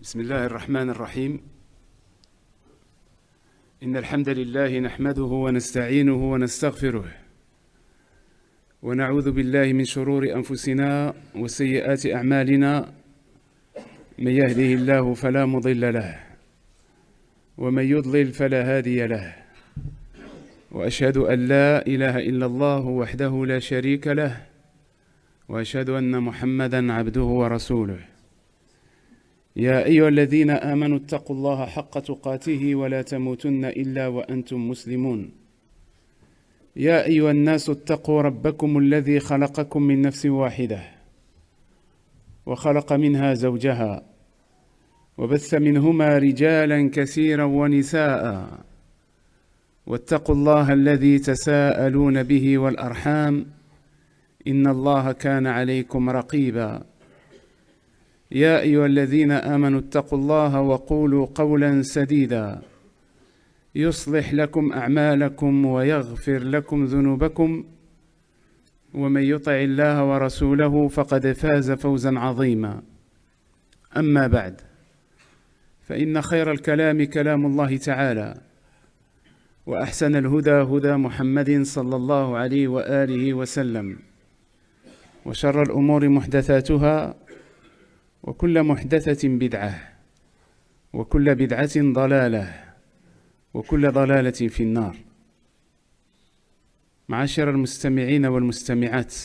بسم الله الرحمن الرحيم. إن الحمد لله نحمده ونستعينه ونستغفره ونعوذ بالله من شرور أنفسنا وسيئات أعمالنا. من يهده الله فلا مضل له ومن يضلل فلا هادي له، وأشهد أن لا إله إلا الله وحده لا شريك له، وأشهد أن محمدا عبده ورسوله. يا أيها الذين آمنوا اتقوا الله حق تقاته ولا تموتن إلا وأنتم مسلمون. يا أيها الناس اتقوا ربكم الذي خلقكم من نفس واحدة وخلق منها زوجها وبث منهما رجالا كثيرا ونساء، واتقوا الله الذي تساءلون به والأرحام إن الله كان عليكم رقيبا. يا أيها الذين آمنوا اتقوا الله وقولوا قولا سديدا يصلح لكم أعمالكم ويغفر لكم ذنوبكم، ومن يطع الله ورسوله فقد فاز فوزا عظيما. أما بعد، فإن خير الكلام كلام الله تعالى، وأحسن الهدى هدى محمد صلى الله عليه وآله وسلم، وشر الأمور محدثاتها، وكل محدثة بدعة، وكل بدعة ضلالة، وكل ضلالة في النار. معاشر المستمعين والمستمعات،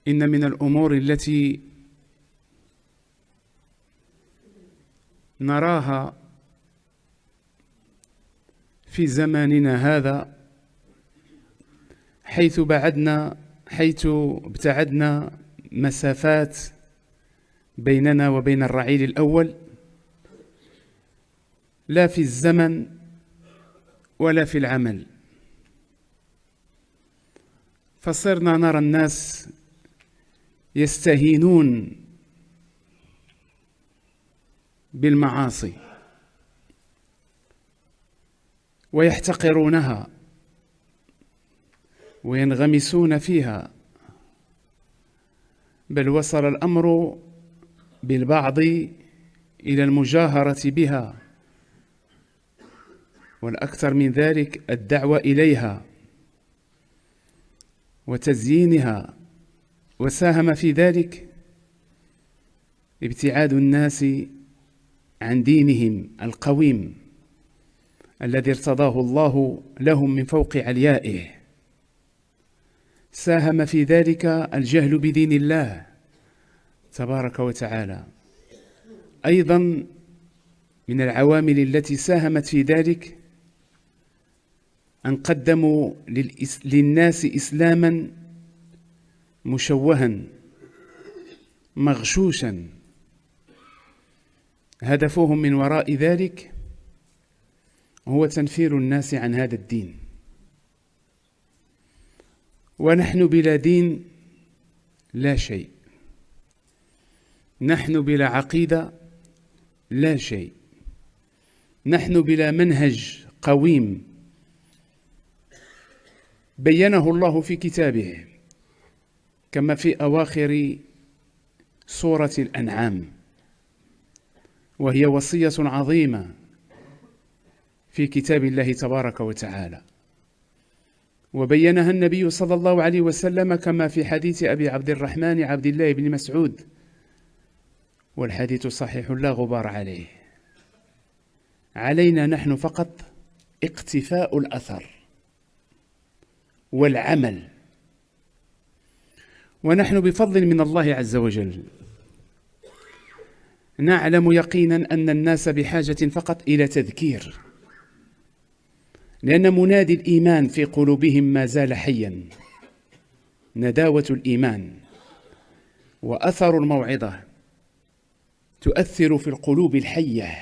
إن من الأمور التي نراها في زماننا هذا، حيث ابتعدنا مسافات بيننا وبين الرعيل الأول، لا في الزمن ولا في العمل، فصرنا نرى الناس يستهينون بالمعاصي ويحتقرونها وينغمسون فيها، بل وصل الأمر بالبعض إلى المجاهرة بها، والأكثر من ذلك الدعوة إليها وتزيينها. وساهم في ذلك ابتعاد الناس عن دينهم القويم الذي ارتضاه الله لهم من فوق عليائه. ساهم في ذلك الجهل بدين الله تبارك وتعالى. أيضا من العوامل التي ساهمت في ذلك أن قدموا للناس إسلاما مشوها مغشوشا، هدفهم من وراء ذلك هو تنفير الناس عن هذا الدين. ونحن بلا دين لا شيء، نحن بلا عقيدة لا شيء، نحن بلا منهج قويم بينه الله في كتابه، كما في أواخر سورة الأنعام، وهي وصية عظيمة في كتاب الله تبارك وتعالى، وبينها النبي صلى الله عليه وسلم كما في حديث أبي عبد الرحمن عبد الله بن مسعود، والحديث صحيح لا غبار عليه. علينا نحن فقط اقتفاء الأثر والعمل، ونحن بفضل من الله عز وجل نعلم يقينا أن الناس بحاجة فقط إلى تذكير، لأن منادي الإيمان في قلوبهم ما زال حيا. نداوة الإيمان وأثر الموعظة تؤثر في القلوب الحية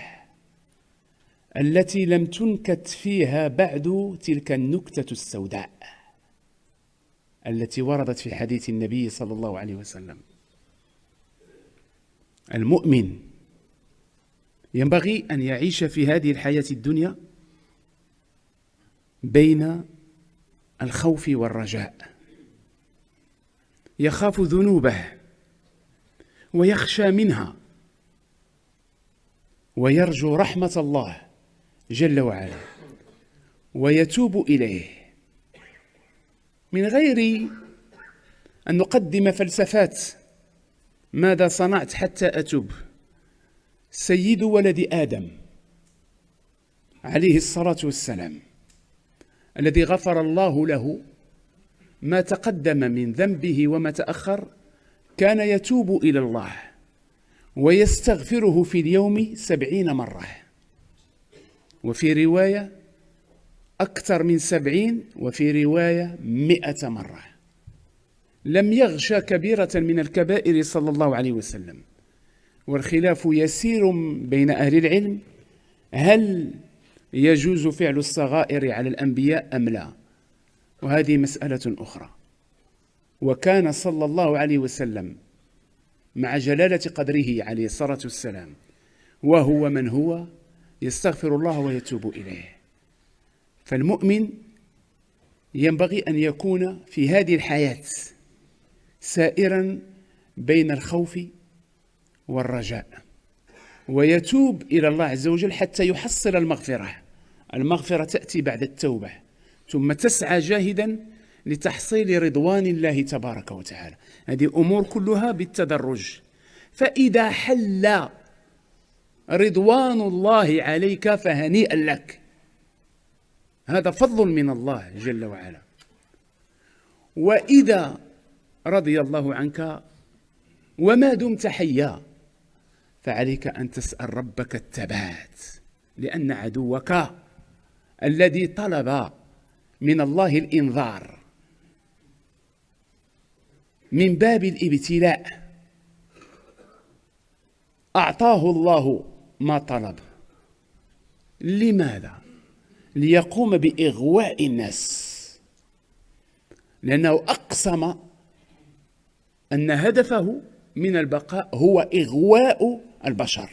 التي لم تنكت فيها بعد تلك النكتة السوداء التي وردت في حديث النبي صلى الله عليه وسلم. المؤمن ينبغي أن يعيش في هذه الحياة الدنيا بين الخوف والرجاء، يخاف ذنوبه ويخشى منها ويرجو رحمة الله جل وعلا ويتوب إليه، من غير أن نقدم فلسفات ماذا صنعت حتى أتوب. سيد ولد آدم عليه الصلاة والسلام الذي غفر الله له ما تقدم من ذنبه وما تأخر، كان يتوب إلى الله ويستغفره في اليوم 70 مرة، وفي رواية أكثر من 70، وفي رواية 100 مرة. لم يغشى كبيرة من الكبائر صلى الله عليه وسلم، والخلاف يسير بين أهل العلم هل يجوز فعل الصغائر على الأنبياء أم لا، وهذه مسألة أخرى. وكان صلى الله عليه وسلم مع جلالة قدره عليه الصلاة والسلام وهو من هو يستغفر الله ويتوب إليه. فالمؤمن ينبغي أن يكون في هذه الحياة سائرا بين الخوف والرجاء، ويتوب إلى الله عز وجل حتى يحصل المغفرة. المغفرة تأتي بعد التوبة، ثم تسعى جاهدا لتحصيل رضوان الله تبارك وتعالى. هذه أمور كلها بالتدرج. فإذا حل رضوان الله عليك فهنيئا لك، هذا فضل من الله جل وعلا. وإذا رضي الله عنك وما دمت حيا فعليك أن تسأل ربك الثبات، لأن عدوك الذي طلب من الله الإنذار من باب الابتلاء أعطاه الله ما طلب. لماذا؟ ليقوم بإغواء الناس، لأنه أقسم أن هدفه من البقاء هو إغواء البشر.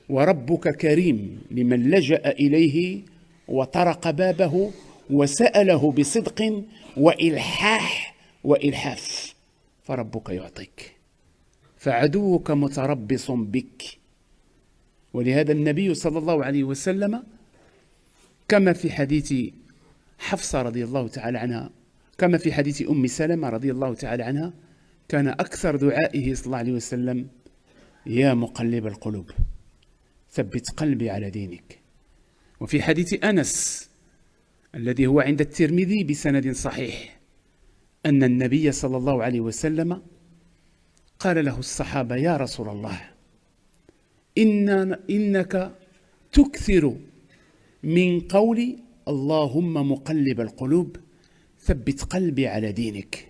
وربك كريم لمن لجأ إليه وطرق بابه وسأله بصدق وإلحاح وإلحاف، فربك يعطيك، فعدوك متربص بك. ولهذا النبي صلى الله عليه وسلم كما في حديث حفصة رضي الله تعالى عنها، كما في حديث أم سلمة رضي الله تعالى عنها، كان أكثر دعائه صلى الله عليه وسلم: يا مقلب القلوب ثبت قلبي على دينك. وفي حديث أنس الذي هو عند الترمذي بسند صحيح أن النبي صلى الله عليه وسلم قال له الصحابة: يا رسول الله، إنك تكثر من قول اللهم مقلب القلوب ثبت قلبي على دينك،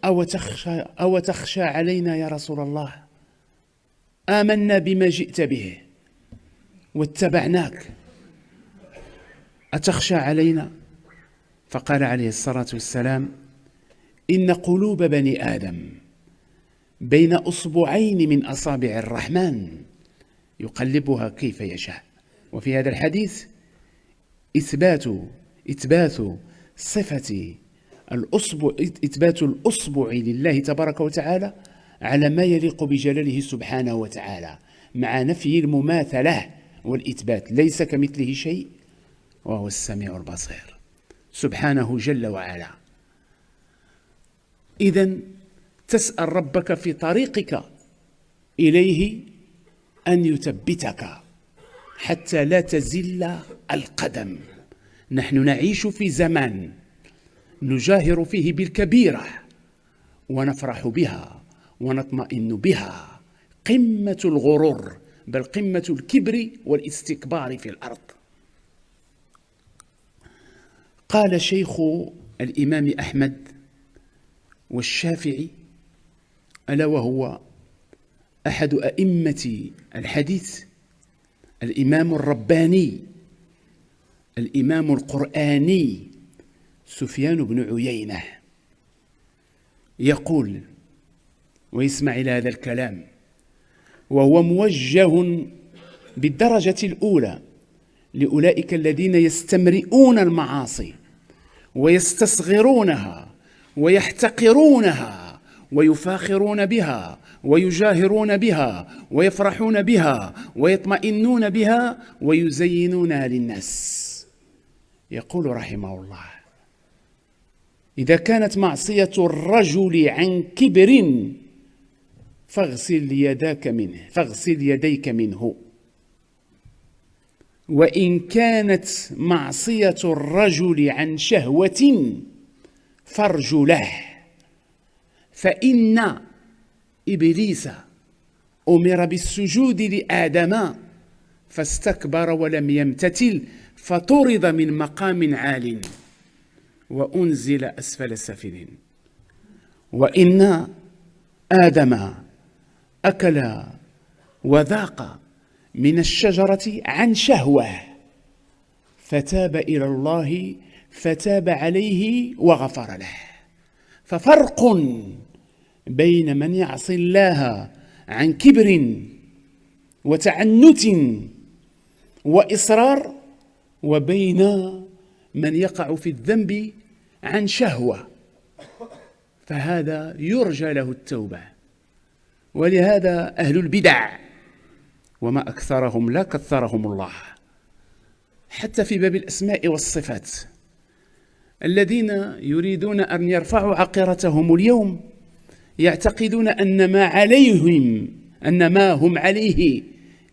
أو تخشى علينا يا رسول الله؟ آمنا بما جئت به واتبعناك، أتخشى علينا؟ فقال عليه الصلاة والسلام: إن قلوب بني آدم بين أصبعين من أصابع الرحمن يقلبها كيف يشاء. وفي هذا الحديث إثبات صفة الأصبع، إثبات الأصبع لله تبارك وتعالى على ما يليق بجلاله سبحانه وتعالى، مع نفي المماثلة والإثبات. ليس كمثله شيء وهو السميع البصير سبحانه جل وعلا. إذن تسأل ربك في طريقك إليه أن يثبتك حتى لا تزل القدم. نحن نعيش في زمان نجاهر فيه بالكبيرة ونفرح بها ونطمئن بها، قمة الغرور، بل قمة الكبر والاستكبار في الأرض. قال شيخ الإمام أحمد والشافعي، ألا وهو أحد أئمة الحديث، الإمام الرباني الإمام القرآني سفيان بن عيينة، يقول، ويسمع إلى هذا الكلام وهو موجه بالدرجة الأولى لأولئك الذين يستمرئون المعاصي ويستصغرونها ويحتقرونها ويفاخرون بها ويجاهرون بها ويفرحون بها ويطمئنون بها ويزينونها للناس. يقول رحمه الله: إذا كانت معصية الرجل عن كبر فاغسل يديك منه، وإن كانت معصية الرجل عن شهوة فارج له، فإن إبليس أمر بالسجود لآدم فاستكبر ولم يمتثل فطرد من مقام عال وأنزل أسفل السافلين. وإن آدم أكل وذاق من الشجرة عن شهوة فتاب إلى الله فتاب عليه وغفر له. ففرق بين من يعصي الله عن كبر وتعنت وإصرار وبين من يقع في الذنب عن شهوة، فهذا يرجى له التوبة. ولهذا أهل البدع وما أكثرهم لا كثرهم الله حتى في باب الأسماء والصفات الذين يريدون أن يرفعوا عقيرتهم اليوم يعتقدون أن ما هم عليه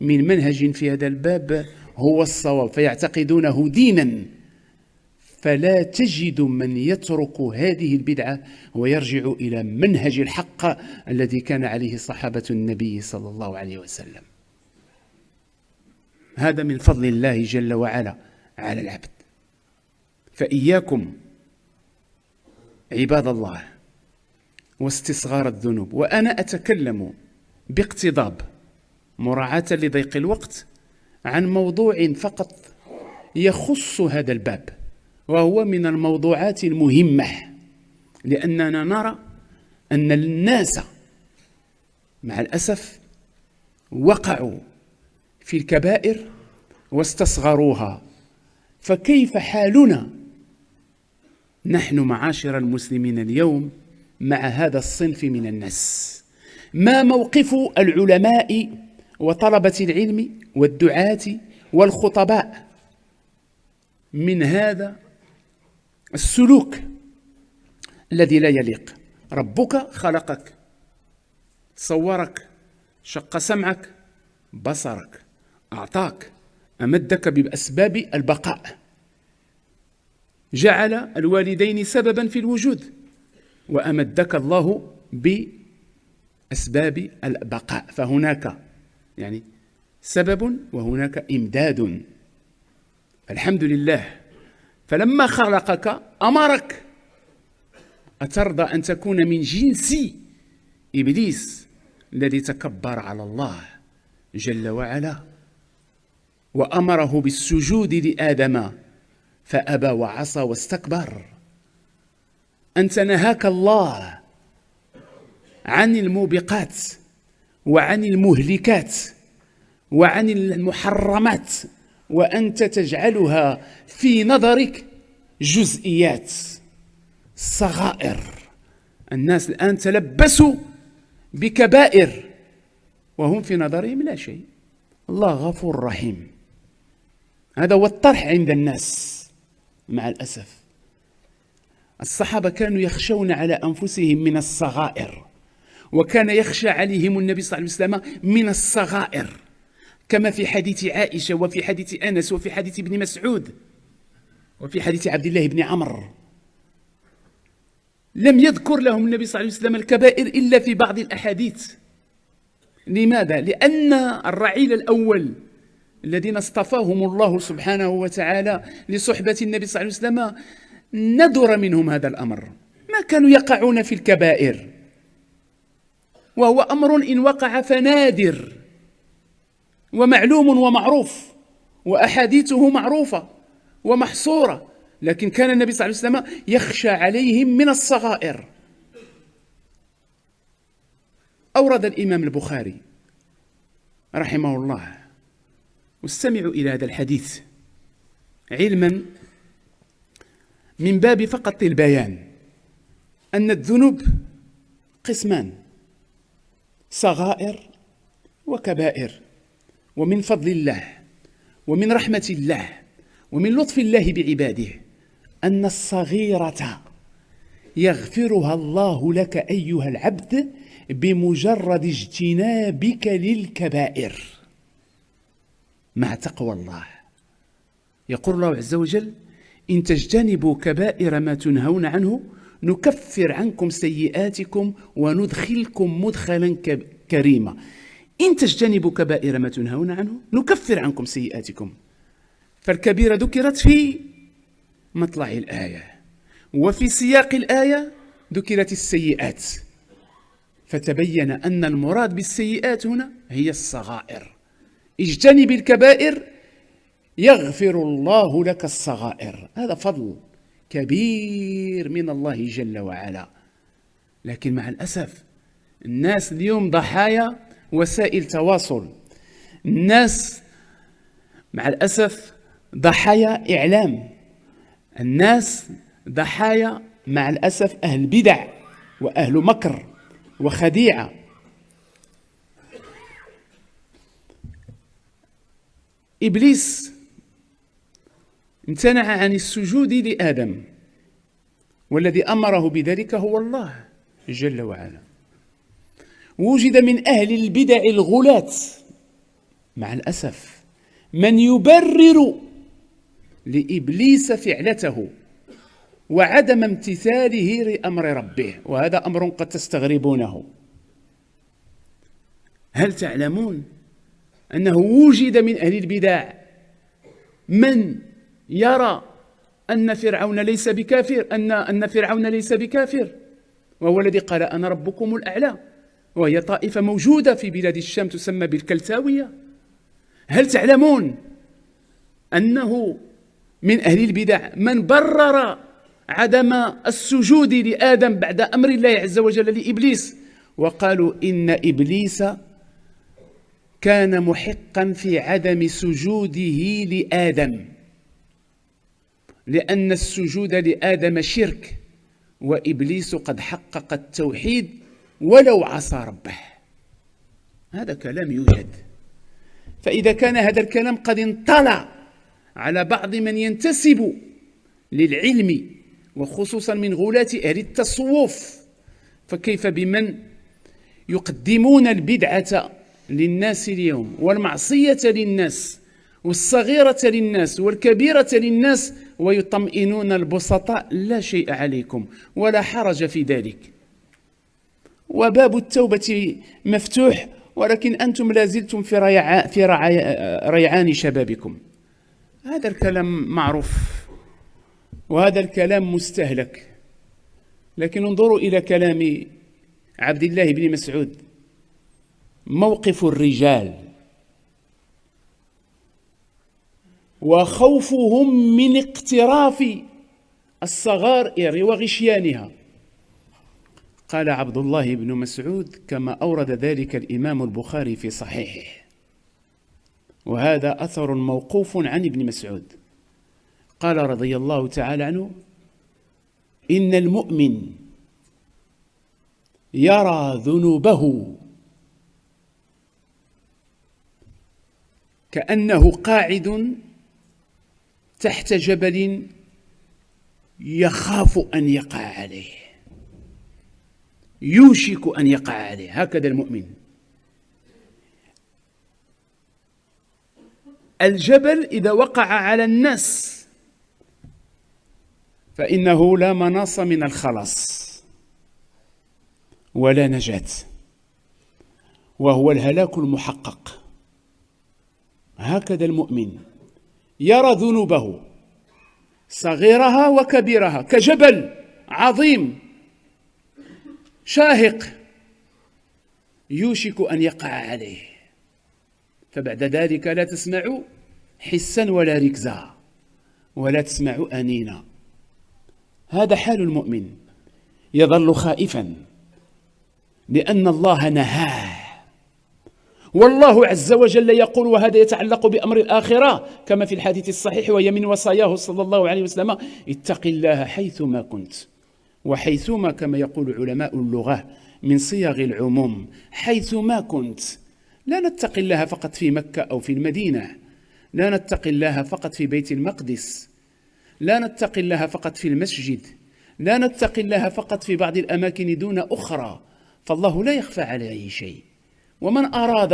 من منهج في هذا الباب هو الصواب، فيعتقدونه دينا. فلا تجد من يترك هذه البدعة ويرجع إلى منهج الحق الذي كان عليه صحابة النبي صلى الله عليه وسلم. هذا من فضل الله جل وعلا على العبد. فإياكم عباد الله واستصغار الذنوب. وأنا أتكلم باقتضاب مراعاة لضيق الوقت عن موضوع فقط يخص هذا الباب، وهو من الموضوعات المهمة، لأننا نرى أن الناس مع الأسف وقعوا في الكبائر واستصغروها. فكيف حالنا نحن معاشر المسلمين اليوم مع هذا الصنف من الناس؟ ما موقف العلماء وطلبة العلم والدعاة والخطباء من هذا السلوك الذي لا يليق؟ ربك خلقك، صورك، شق سمعك، بصرك، أعطاك، أمدك بأسباب البقاء، جعل الوالدين سببا في الوجود، وأمدك الله بأسباب البقاء. فهناك يعني سبب وهناك إمداد. الحمد لله. فلما خلقك أمرك. أترضى أن تكون من جنس إبليس الذي تكبر على الله جل وعلا وأمره بالسجود لآدم فأبى وعصى واستكبر؟ أنت نهاك الله عن الموبقات وعن المهلكات وعن المحرمات، وأنت تجعلها في نظرك جزئيات صغائر. الناس الآن تلبسوا بكبائر وهم في نظرهم لا شيء. الله غفور رحيم. هذا هو الطرح عند الناس مع الأسف. الصحابة كانوا يخشون على أنفسهم من الصغائر، وكان يخشى عليهم النبي صلى الله عليه وسلم من الصغائر، كما في حديث عائشة وفي حديث أنس وفي حديث ابن مسعود وفي حديث عبد الله بن عمرو. لم يذكر لهم النبي صلى الله عليه وسلم الكبائر إلا في بعض الأحاديث. لماذا؟ لأن الرعيل الأول الذين اصطفاهم الله سبحانه وتعالى لصحبة النبي صلى الله عليه وسلم ندر منهم هذا الأمر، ما كانوا يقعون في الكبائر، وهو أمر إن وقع فنادر ومعلوم ومعروف وأحاديثه معروفة ومحصورة، لكن كان النبي صلى الله عليه وسلم يخشى عليهم من الصغائر. أورد الإمام البخاري رحمه الله، واستمعوا إلى هذا الحديث علما من باب فقط البيان أن الذنوب قسمان: صغائر وكبائر. ومن فضل الله ومن رحمة الله ومن لطف الله بعباده أن الصغيرة يغفرها الله لك أيها العبد بمجرد اجتنابك للكبائر مع تقوى الله. يقول الله عز وجل: إن تجتنبوا كبائر ما تنهون عنه نكفر عنكم سيئاتكم وندخلكم مدخلا كريما. إن تجتنبوا كبائر ما تنهون عنه نكفر عنكم سيئاتكم. فالكبيرة ذكرت في مطلع الآية، وفي سياق الآية ذكرت السيئات، فتبين أن المراد بالسيئات هنا هي الصغائر. اجتنب الكبائر يغفر الله لك الصغائر. هذا فضل كبير من الله جل وعلا. لكن مع الأسف الناس اليوم ضحايا وسائل تواصل، الناس مع الأسف ضحايا إعلام، الناس ضحايا مع الأسف أهل بدع وأهل مكر وخديعة. إبليس امتنع عن السجود لآدم، والذي أمره بذلك هو الله جل وعلا. وجد من أهل البدع الغلاة مع الأسف من يبرر لإبليس فعلته وعدم امتثاله لأمر ربه، وهذا أمر قد تستغربونه. هل تعلمون أنه وجد من أهل البدع من يرى أن فرعون ليس بكافر، أن فرعون ليس بكافر، وهو الذي قال أنا ربكم الأعلى، وهي طائفة موجودة في بلاد الشام تسمى بالكلتاوية. هل تعلمون أنه من أهل البدع من برر عدم السجود لآدم بعد أمر الله عز وجل لإبليس، وقالوا إن إبليس كان محقا في عدم سجوده لآدم، لأن السجود لآدم شرك، وإبليس قد حقق التوحيد ولو عصى ربه. هذا كلام يوجد. فإذا كان هذا الكلام قد انطلع على بعض من ينتسب للعلم وخصوصا من غلاة أهل التصوف، فكيف بمن يقدمون البدعة للناس اليوم والمعصية للناس والصغيرة للناس والكبيرة للناس، ويطمئنون البسطاء لا شيء عليكم ولا حرج في ذلك، وباب التوبة مفتوح، ولكن أنتم لازلتم في ريعان شبابكم. هذا الكلام معروف وهذا الكلام مستهلك. لكن انظروا إلى كلام عبد الله بن مسعود: موقف الرجال وخوفهم من اقتراف الصغائر وغشيانها. قال عبد الله بن مسعود كما أورد ذلك الإمام البخاري في صحيحه، وهذا أثر موقوف عن ابن مسعود، قال رضي الله تعالى عنه: إن المؤمن يرى ذنوبه كأنه قاعد تحت جبل يخاف أن يقع عليه، يوشك أن يقع عليه. هكذا المؤمن. الجبل إذا وقع على الناس فإنه لا مناص من الخلاص ولا نجاة، وهو الهلاك المحقق. هكذا المؤمن يرى ذنوبه صغيرها وكبيرها كجبل عظيم شاهق يوشك أن يقع عليه، فبعد ذلك لا تسمع حسا ولا ركزا ولا تسمع أنينا. هذا حال المؤمن، يظل خائفا لأن الله نهاه، والله عز وجل يقول، وهذا يتعلق بأمر الآخرة كما في الحديث الصحيح وهي من وصاياه صلى الله عليه وسلم: اتق الله حيثما كنت. وحيثما كما يقول علماء اللغة من صيغ العموم حيث ما كنت. لا نتقي الله فقط في مكة أو في المدينة، لا نتقي الله فقط في بيت المقدس، لا نتقي الله فقط في المسجد، لا نتقي الله فقط في بعض الأماكن دون أخرى، فالله لا يخفى عليه شيء. ومن أراد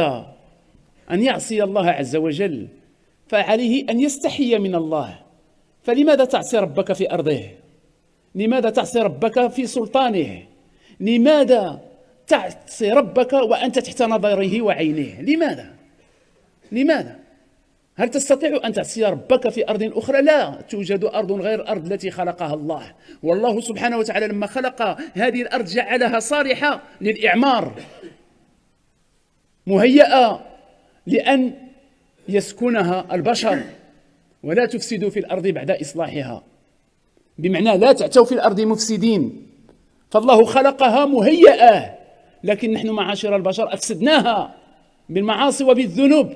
أن يعصي الله عز وجل فعليه أن يستحي من الله. فلماذا تعصي ربك في أرضه؟ لماذا تعصي ربك في سلطانه؟ لماذا تعصي ربك وأنت تحت نظره وعينيه؟ لماذا؟ هل تستطيع أن تعصي ربك في أرض أخرى؟ لا توجد أرض غير الأرض التي خلقها الله. والله سبحانه وتعالى لما خلق هذه الأرض جعلها صالحة للإعمار، مهيئة لأن يسكنها البشر، ولا تفسدوا في الأرض بعد إصلاحها، بمعنى لا تعتوا في الأرض مفسدين. فالله خلقها مهيئة، لكن نحن معاشر البشر أفسدناها بالمعاصي وبالذنوب.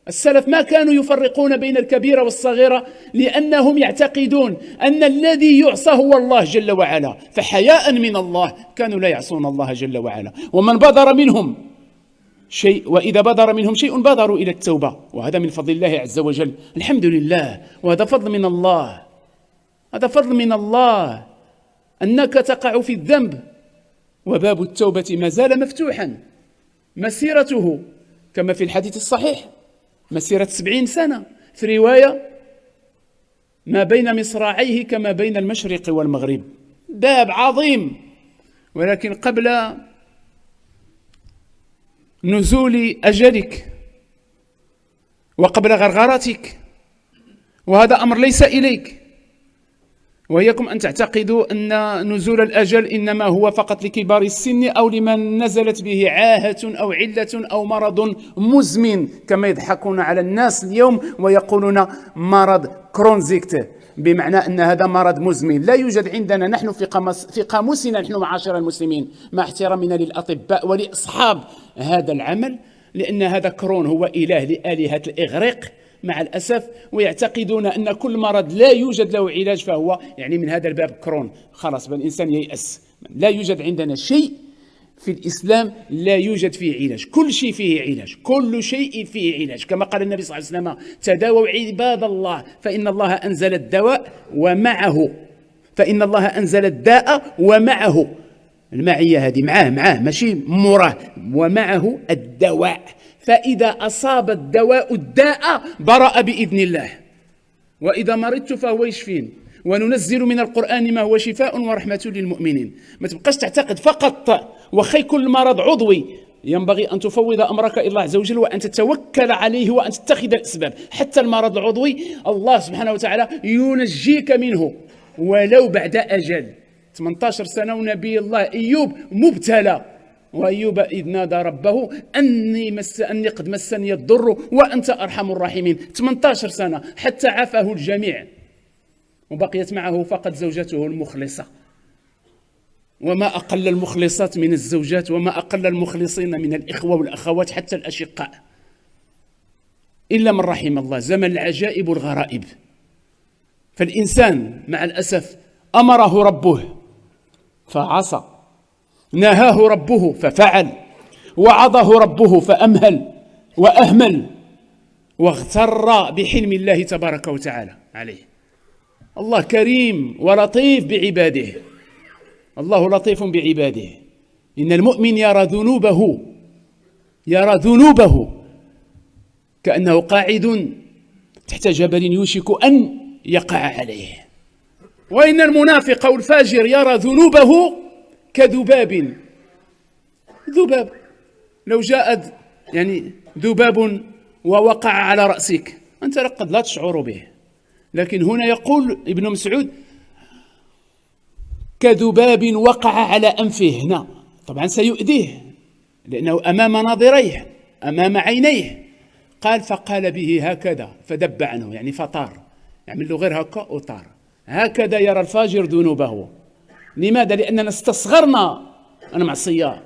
السلف ما كانوا يفرقون بين الكبيرة والصغيرة، لأنهم يعتقدون أن الذي يعصى هو الله جل وعلا، فحياء من الله كانوا لا يعصون الله جل وعلا. ومن بدر منهم شيء، وإذا بدر منهم شيء بادروا إلى التوبة، وهذا من فضل الله عز وجل. الحمد لله، وهذا فضل من الله، هذا فضل من الله أنك تقع في الذنب وباب التوبة ما زال مفتوحا، مسيرته كما في الحديث الصحيح مسيرة 70 سنة، في رواية ما بين مصراعيه كما بين المشرق والمغرب، باب عظيم. ولكن قبل نزول أجلك وقبل غرغرتك، وهذا أمر ليس إليك، وإياكم أن تعتقدوا أن نزول الأجل إنما هو فقط لكبار السن أو لمن نزلت به عاهة أو علة أو مرض مزمن، كما يضحكون على الناس اليوم ويقولون مرض كرونزيكت، بمعنى أن هذا مرض مزمن. لا يوجد عندنا نحن في قاموسنا نحن معاشر المسلمين، مع احترامنا للأطباء ولأصحاب هذا العمل، لأن هذا كرون هو إله لآلهة الإغريق مع الأسف، ويعتقدون أن كل مرض لا يوجد له علاج فهو يعني من هذا الباب كرون، خلاص الإنسان ييأس. لا يوجد عندنا شيء في الإسلام لا يوجد فيه علاج، كل شيء فيه علاج، كل شيء فيه علاج، كما قال النبي صلى الله عليه وسلم: تداووا عباد الله فإن الله أنزل الدواء ومعه، فإن الله أنزل الداء ومعه، المعية هذه معاه ماشي مراه، ومعه الدواء، فإذا أصاب الدواء الداء برأ بإذن الله، وإذا مرضت فهو يشفين، وننزل من القرآن ما هو شفاء ورحمة للمؤمنين. ما تبقاش تعتقد فقط وخي كل مرض عضوي، ينبغي أن تفوض أمرك إلى الله عز وجل وأن تتوكل عليه وأن تتخذ الأسباب. حتى المرض العضوي الله سبحانه وتعالى ينجيك منه ولو بعد أجل. 18 سنة ونبي الله أيوب مبتلى، وأيوب إذ نادى ربه أني قد مسني الضر وأنت أرحم الراحمين. 18 سنة حتى عافاه الجميع، وبقيت معه فقط زوجته المخلصة. وما أقل المخلصات من الزوجات، وما أقل المخلصين من الإخوة والأخوات حتى الأشقاء، إلا من رحم الله. زمن العجائب والغرائب. فالإنسان مع الأسف أمره ربه فعصى، نهاه ربه ففعل، وعظه ربه فأمهل وأهمل، واغتر بحلم الله تبارك وتعالى عليه. الله كريم ولطيف بعباده، الله لطيف بعباده. إن المؤمن يرى ذنوبه كأنه قاعد تحت جبل يوشك أن يقع عليه، وإن المنافق والفاجر يرى ذنوبه كذباب. ذباب لو جاء يعني ذباب ووقع على رأسك أنت قد لا تشعر به، لكن هنا يقول ابن مسعود كذباب وقع على أنفه. هنا طبعا سيؤذيه لأنه أمام ناظريه أمام عينيه. قال فقال به هكذا فدب عنه، يعني فطار، يعمل له غير هكا وطار. هكذا يرى الفاجر ذنوبه. لماذا؟ لأننا استصغرنا المعصية،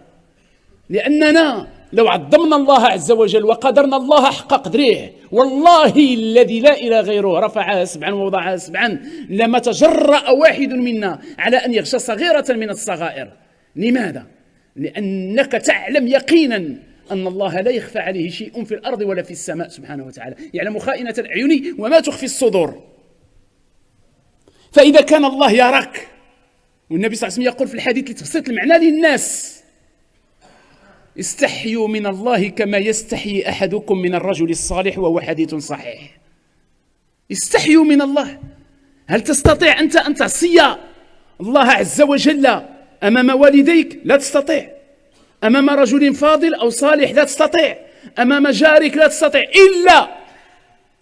لأننا لو عظمنا الله عز وجل وقدرنا الله حق قدره، والله الذي لا إله غيره رفعها 7 ووضعها 7 لما تجرأ واحد منا على أن يغشى صغيرة من الصغائر. لماذا؟ لأنك تعلم يقينا أن الله لا يخفى عليه شيء في الأرض ولا في السماء سبحانه وتعالى، يعلم خائنة الأعين وما تخفي الصدور. فإذا كان الله يراك، والنبي صلى الله عليه وسلم يقول في الحديث لتبسيط المعنى للناس: استحيوا من الله كما يستحيي أحدكم من الرجل الصالح، وهو حديث صحيح. استحيوا من الله. هل تستطيع أنت أن تعصي الله عز وجل أمام والديك؟ لا تستطيع. أمام رجل فاضل أو صالح لا تستطيع. أمام جارك لا تستطيع، إلا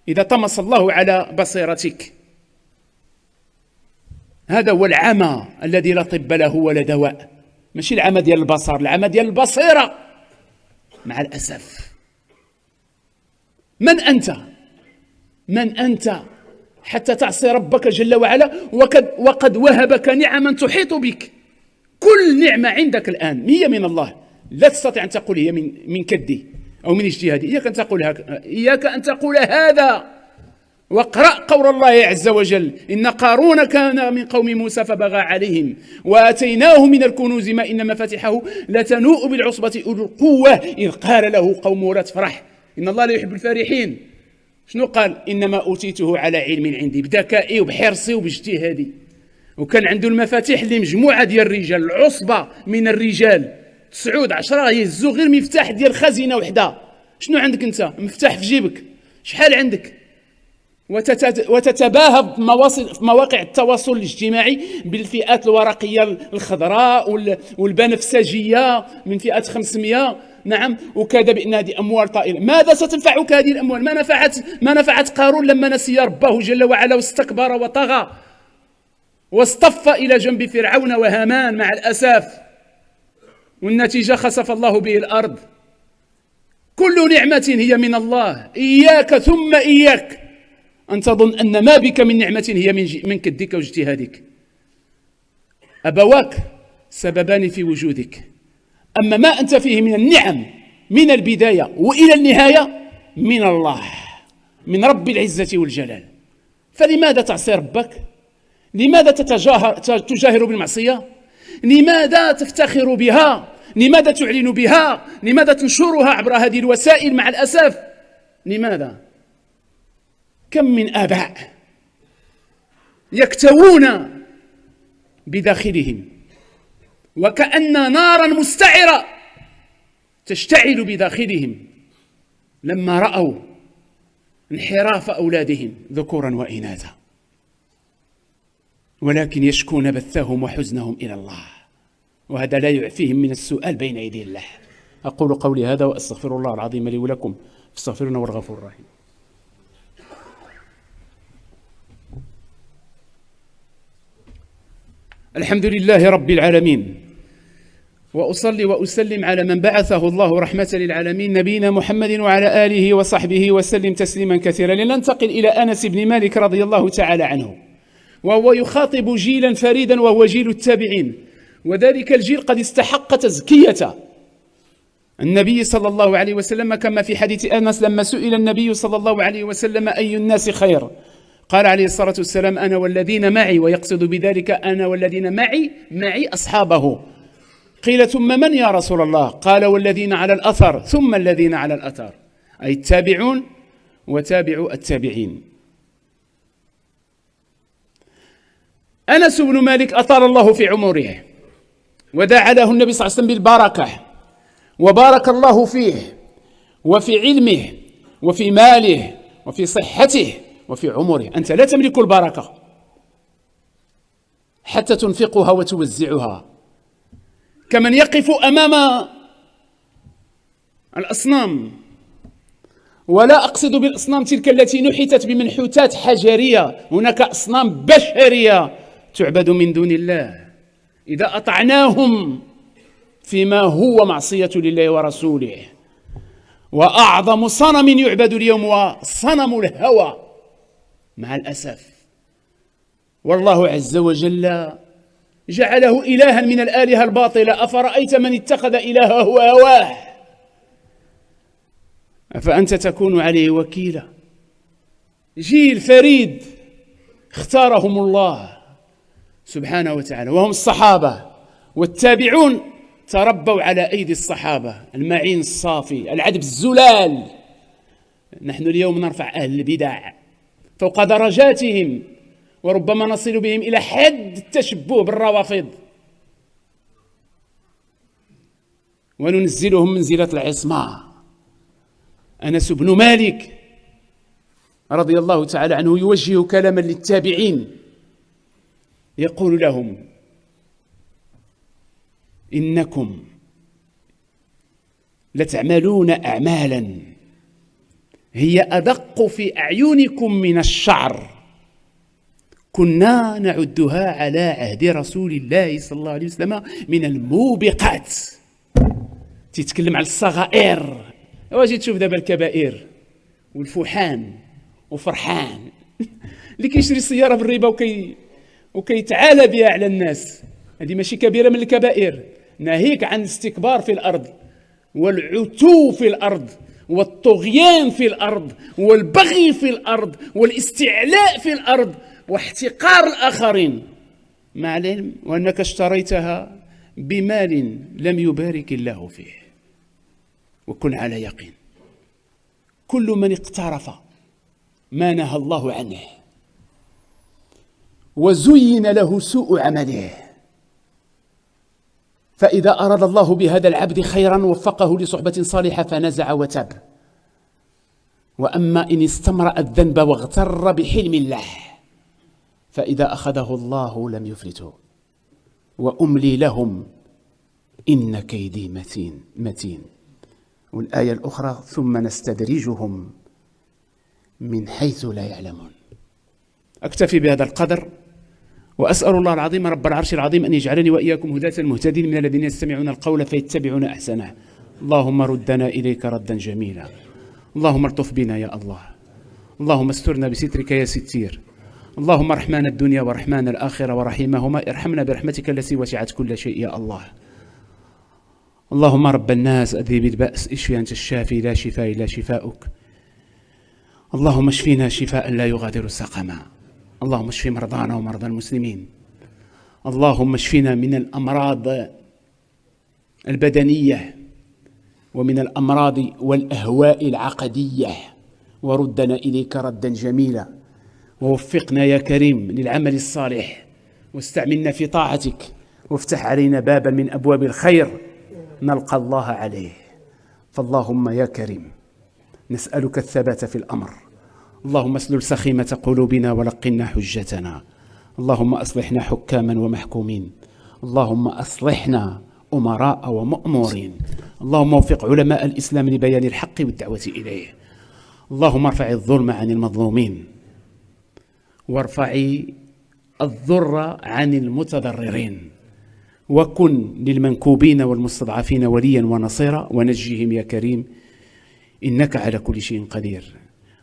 إذا طمس الله على بصيرتك. هذا هو العمى الذي لا طب له ولا دواء، ماشي العمى ديال البصر، العمى ديال البصيرة. مع الأسف، من أنت حتى تعصي ربك جل وعلا وقد وهبك نعما تحيط بك؟ كل نعمة عندك الآن هي من الله، لا تستطيع أن تقول هي من كدي أو من اجتهادي. إياك أن تقول هذا. واقرأ قول الله عز وجل: إن قارون كان من قوم موسى فبغى عليهم وآتيناه من الكنوز ما إن مفاتحه لتنوء بالعصبة أولي القوة إذ قال له قومه لا تفرح إن الله لا يحب الفرحين. شنو قال؟ إنما أوتيته على علم عندي، بذكائي وبحرصي وباجتهادي. وكان عنده المفاتيح لمجموعة ديال الرجال، العصبة من الرجال 9 10 يهزوا غير مفتاح ديال خزينة وحدة. شنو عندك أنت؟ مفتاح في جيبك، شحال عندك؟ وتتباهى في مواقع التواصل الاجتماعي بالفئات الورقية الخضراء والبنفسجية من فئة 500. نعم، وكذا بأن هذه أموال طائلة. ماذا ستنفعك هذه الأموال؟ ما نفعت قارون لما نسي ربه جل وعلا واستكبر وطغى واصطف إلى جنب فرعون وهامان مع الأسف، والنتيجة خسف الله به الأرض. كل نعمة هي من الله. إياك ثم إياك أن تظن أن ما بك من نعمة هي من كدك واجتهادك. أبواك سببان في وجودك، أما ما أنت فيه من النعم من البداية وإلى النهاية من الله، من رب العزة والجلال. فلماذا تعصي ربك؟ لماذا تجاهر بالمعصية؟ لماذا تفتخر بها؟ لماذا تعلن بها؟ لماذا تنشرها عبر هذه الوسائل مع الأسف؟ لماذا؟ كم من آباء يكتوون بداخلهم وكأن نارا مستعرة تشتعل بداخلهم لما رأوا انحراف أولادهم ذكورا وإناثا، ولكن يشكون بثهم وحزنهم إلى الله، وهذا لا يعفيهم من السؤال بين يدي الله. أقول قولي هذا وأستغفر الله العظيم لي ولكم، فاستغفروه والغفور الرحيم. الحمد لله رب العالمين، وأصلي وأسلم على من بعثه الله رحمة للعالمين نبينا محمد وعلى آله وصحبه وسلم تسليما كثيرا. لننتقل إلى أنس بن مالك رضي الله تعالى عنه، وهو يخاطب جيلا فريدا وهو جيل التابعين، وذلك الجيل قد استحق تزكية النبي صلى الله عليه وسلم، كما في حديث أنس لما سئل النبي صلى الله عليه وسلم أي الناس خير، قال عليه الصلاة والسلام: أنا والذين معي، ويقصد بذلك أنا والذين معي أصحابه. قيل: ثم من يا رسول الله؟ قال: والذين على الأثر ثم الذين على الأثر، أي التابعون وتابعوا التابعين. أنس بن مالك أطال الله في عمره، ودعا له النبي صلى الله عليه وسلم بالبركة، وبارك الله فيه وفي علمه وفي ماله وفي صحته وفي عمره. أنت لا تملك البركة حتى تنفقها وتوزعها، كمن يقف أمام الأصنام، ولا أقصد بالأصنام تلك التي نحتت بمنحوتات حجرية، هناك أصنام بشرية تعبد من دون الله. إذا أطعناهم فيما هو معصية لله ورسوله، وأعظم صنم يعبد اليوم هو صنم الهوى مع الأسف. والله عز وجل جعله إلها من الآلهة الباطلة. أفرأيت من اتخذ إلهه هواه أفأنت تكون عليه وكيلا. جيل فريد اختارهم الله سبحانه وتعالى، وهم الصحابة والتابعون تربوا على أيدي الصحابة المعين الصافي العذب الزلال. نحن اليوم نرفع أهل البدع فوق درجاتهم، وربما نصل بهم إلى حد التشبه بالروافض، وننزلهم منزلة العصمة. أنس بن مالك رضي الله تعالى عنه يوجه كلاما للتابعين يقول لهم: إنكم لتعملون أعمالا هي أدق في أعينكم من الشعر، كنا نعدها على عهد رسول الله صلى الله عليه وسلم من الموبقات. تتكلم على الصغائر، واجي تشوف دابا الكبائر والفوحان وفرحان اللي كيشري السيارة بالربا وكيتعالى بها على الناس، هذه ماشي كبيرة من الكبائر. ناهيك عن الاستكبار في الأرض والعتو في الأرض والطغيان في الأرض والبغي في الأرض والاستعلاء في الأرض واحتقار الآخرين، مع العلم وأنك اشتريتها بمال لم يبارك الله فيه. وكن على يقين كل من اقترف ما نهى الله عنه وزين له سوء عمله، فإذا أراد الله بهذا العبد خيرا وفقه لصحبة صالحة فنزع وتاب. وأما إن استمرأ الذنب واغتر بحلم الله فإذا أخذه الله لم يفلته. وأملي لهم إن كيدي متين. والآية الأخرى: ثم نستدرجهم من حيث لا يعلمون. أكتفي بهذا القدر، وأسأل الله العظيم رب العرش العظيم أن يجعلني وإياكم هداة مهتدين من الذين يستمعون القول فيتبعون أحسنه. اللهم ردنا إليك ردا جميلا، اللهم الطف بنا يا الله، اللهم استرنا بسترك يا ستير، اللهم ارحمنا الدنيا ورحمنا الآخرة ورحيمهما، ارحمنا برحمتك التي وسعت كل شيء يا الله. اللهم رب الناس أذهب البأس، اشفي أنت الشافي لا شفاء إلا شفاؤك. اللهم اشفينا شفاء لا يغادر سقما. اللهم اشف مرضانا ومرضى المسلمين. اللهم اشفنا من الأمراض البدنية ومن الأمراض والأهواء العقدية، وردنا إليك ردا جميلا، ووفقنا يا كريم للعمل الصالح، واستعملنا في طاعتك، وافتح علينا بابا من أبواب الخير نلقى الله عليه. فاللهم يا كريم نسألك الثبات في الأمر، اللهم اسلل سخيمة قلوبنا ولقنا حجتنا، اللهم أصلحنا حكاما ومحكومين، اللهم أصلحنا أمراء ومأمورين، اللهم وفق علماء الإسلام لبيان الحق والدعوة إليه، اللهم ارفع الظلم عن المظلومين، وارفع الضر عن المتضررين، وكن للمنكوبين والمستضعفين وليا ونصيرا، ونجهم يا كريم إنك على كل شيء قدير.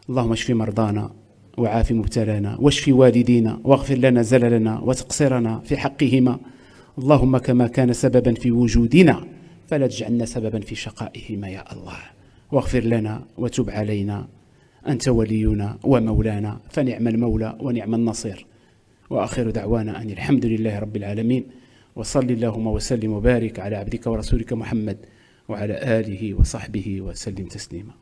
اللهم اشف مرضانا وعاف مبتلانا، واشف والدينا، واغفر لنا زللنا وتقصيرنا في حقهما، اللهم كما كان سببا في وجودنا فلا تجعلنا سببا في شقائهما يا الله، واغفر لنا وتب علينا، أنت ولينا ومولانا، فنعم المولى ونعم النصير. وآخر دعوانا أن الحمد لله رب العالمين، وصل اللهم وسلم وبارك على عبدك ورسولك محمد وعلى آله وصحبه وسلم تسليما.